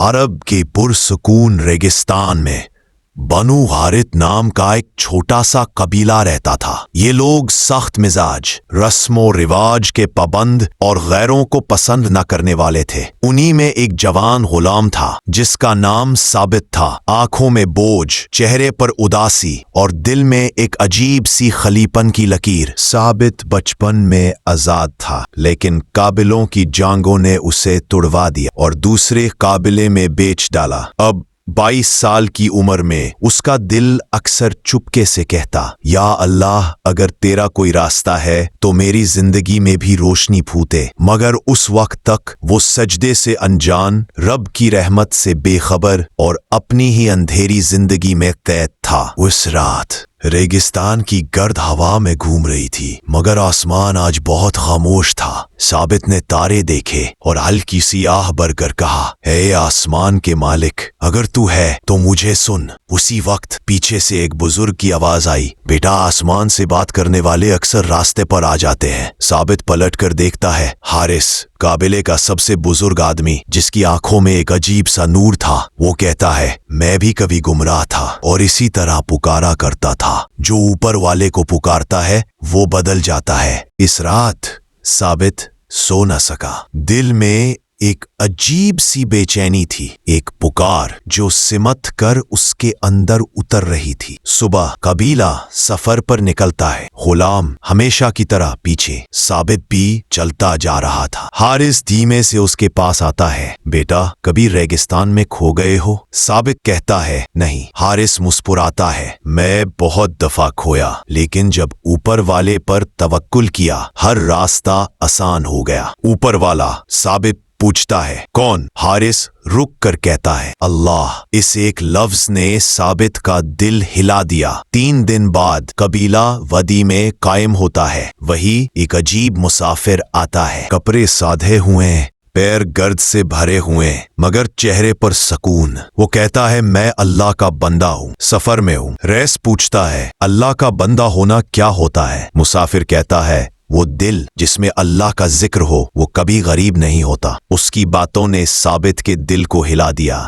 अरब के पुरसुकून रेगिस्तान में बनु हारित नाम का एक छोटा सा कबीला रहता था। ये लोग सख्त मिजाज, रस्मो रिवाज के पाबंद और गैरों को पसंद न करने वाले थे। उन्हीं में एक जवान गुलाम था जिसका नाम साबित था। आंखों में बोझ, चेहरे पर उदासी और दिल में एक अजीब सी खलीपन की लकीर। साबित बचपन में आजाद था, लेकिन काबिलों की जांगों ने उसे तुड़वा दिया और दूसरे काबिले में बेच डाला। अब 22 साल की उम्र में उसका दिल अक्सर चुपके से कहता, या अल्लाह, अगर तेरा कोई रास्ता है तो मेरी जिंदगी में भी रोशनी फूटे। मगर उस वक्त तक वो सजदे से अनजान, रब की रहमत से बेखबर और अपनी ही अंधेरी जिंदगी में कैद था। उस रात रेगिस्तान की गर्द हवा में घूम रही थी, मगर आसमान आज बहुत खामोश था। साबित ने तारे देखे और हल्की सी आह भरकर कहा, हे आसमान के मालिक, अगर तू है तो मुझे सुन। उसी वक्त पीछे से एक बुजुर्ग की आवाज आई, बेटा, आसमान से बात करने वाले अक्सर रास्ते पर आ जाते हैं। साबित पलट कर देखता है, हारिस, काबिले का सबसे बुजुर्ग आदमी जिसकी आंखों में एक अजीब सा नूर था। वो कहता है, मैं भी कभी गुमराह था और इसी तरह पुकारा करता था। जो ऊपर वाले को पुकारता है वो बदल जाता है। इस रात साबित सो न सका। दिल में एक अजीब सी बेचैनी थी, एक पुकार जो सिमट कर उसके अंदर उतर रही थी। सुबह कबीला सफर पर निकलता है, गुलाम हमेशा की तरह पीछे। साबित भी चलता जा रहा था। हारिस धीमे से उसके पास आता है, बेटा, कभी रेगिस्तान में खो गए हो? साबित कहता है, नहीं। हारिस मुस्कुराता है, मैं बहुत दफा खोया, लेकिन जब ऊपर वाले पर तवक्कुल किया हर रास्ता आसान हो गया। ऊपर वाला? साबित पूछता है। कौन? हारिस रुक कर कहता है, अल्लाह। इस एक लफ्ज ने साबित का दिल हिला दिया। 3 दिन बाद कबीला वदी में कायम होता है। वही एक अजीब मुसाफिर आता है, कपड़े साधे हुए, पैर गर्द से भरे हुए, मगर चेहरे पर सुकून। वो कहता है, मैं अल्लाह का बंदा हूँ, सफर में हूँ। रईस पूछता है, अल्लाह का बंदा होना क्या होता है? मुसाफिर कहता है, वो दिल जिसमें अल्लाह का जिक्र हो वो कभी गरीब नहीं होता। उसकी बातों ने साबित के दिल को हिला दिया।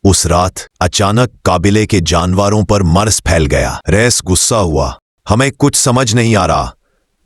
उस रात अचानक काबिले के जानवरों पर मर्ज फैल गया। रईस गुस्सा हुआ, हमें कुछ समझ नहीं आ रहा,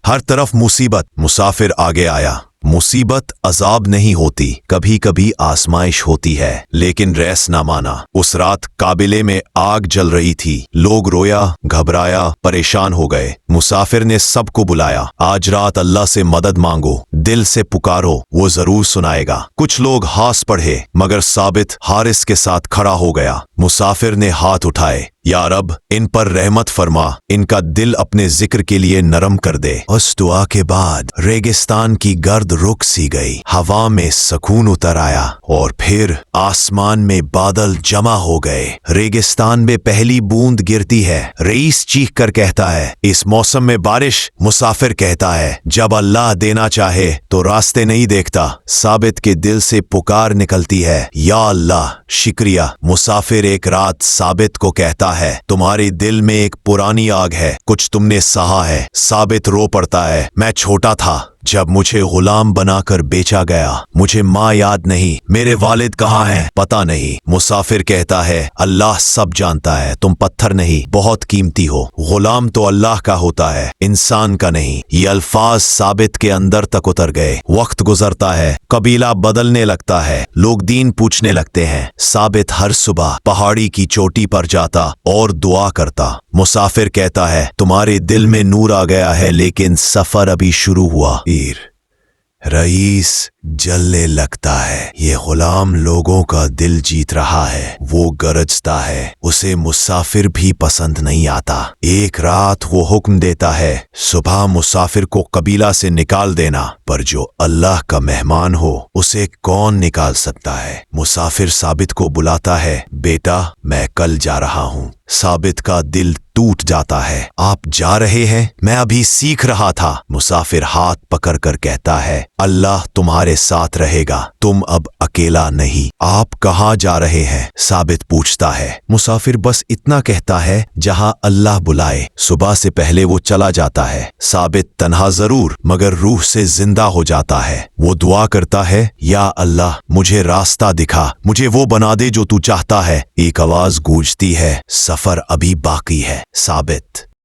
हर तरफ मुसीबत। मुसाफिर आगे आया, मुसीबत अजाब नहीं होती, कभी कभी आजमाइश होती है। लेकिन रईस ना माना। उस रात काबिले में आग जल रही थी। लोग रोया, घबराया, परेशान हो गए। मुसाफिर ने सबको बुलाया, आज रात अल्लाह से मदद मांगो, दिल से पुकारो, वो जरूर सुनाएगा। कुछ लोग हंस पड़े, मगर साबित हारिस के साथ खड़ा हो गया। मुसाफिर ने हाथ उठाए, या रब, इन पर रहमत फरमा, इनका दिल अपने जिक्र के लिए नरम कर दे। उस दुआ के बाद रेगिस्तान की गर्द रुक सी गई, हवा में सुकून उतर आया और फिर आसमान में बादल जमा हो गए। रेगिस्तान में पहली बूंद गिरती है। रईस चीख कर कहता है, इस मौसम में बारिश? मुसाफिर कहता है, जब अल्लाह देना चाहे तो रास्ते नहीं देखता। साबित के दिल से पुकार निकलती है, या अल्लाह, शुक्रिया। मुसाफिर एक रात साबित को कहता है, तुम्हारे दिल में एक पुरानी आग है, कुछ तुमने सहा है। साबित रो पड़ता है, मैं छोटा था जब मुझे गुलाम बनाकर बेचा गया, मुझे माँ याद नहीं, मेरे वालिद कहाँ हैं पता नहीं। मुसाफिर कहता है, अल्लाह सब जानता है, तुम पत्थर नहीं, बहुत कीमती हो। गुलाम तो अल्लाह का होता है, इंसान का नहीं। ये अल्फाज साबित के अंदर तक उतर गए। वक्त गुजरता है, कबीला बदलने लगता है, लोग दीन पूछने लगते हैं। साबित हर सुबह पहाड़ी की चोटी पर जाता और दुआ करता। मुसाफिर कहता है, तुम्हारे दिल में नूर आ गया है, लेकिन सफर अभी शुरू हुआ। रईस जलने लगता है, ये गुलाम लोगों का दिल जीत रहा है। वो गरजता है, उसे मुसाफिर भी पसंद नहीं आता। एक रात वो हुक्म देता है, सुबह मुसाफिर को कबीला से निकाल देना, पर जो अल्लाह का मेहमान हो उसे कौन निकाल सकता है? मुसाफिर साबित को बुलाता है, बेटा, मैं कल जा रहा हूँ, साबित का दिल टूट जाता है। आप जा रहे हैं? मैं अभी सीख रहा था। मुसाफिर हाथ पकड़कर कहता है, अल्लाह तुम्हारे साथ रहेगा, तुम अब अकेला नहीं। आप कहाँ जा रहे हैं? साबित पूछता है। मुसाफिर बस इतना कहता है, जहाँ अल्लाह बुलाए। सुबह से पहले वो चला जाता है। साबित तन्हा जरूर मगर रूह से जिंदा हो जाता है। वो दुआ करता है, या अल्लाह मुझे रास्ता दिखा, मुझे वो बना दे जो तू चाहता है। एक आवाज गूंजती है, सफर अभी बाकी है। साबित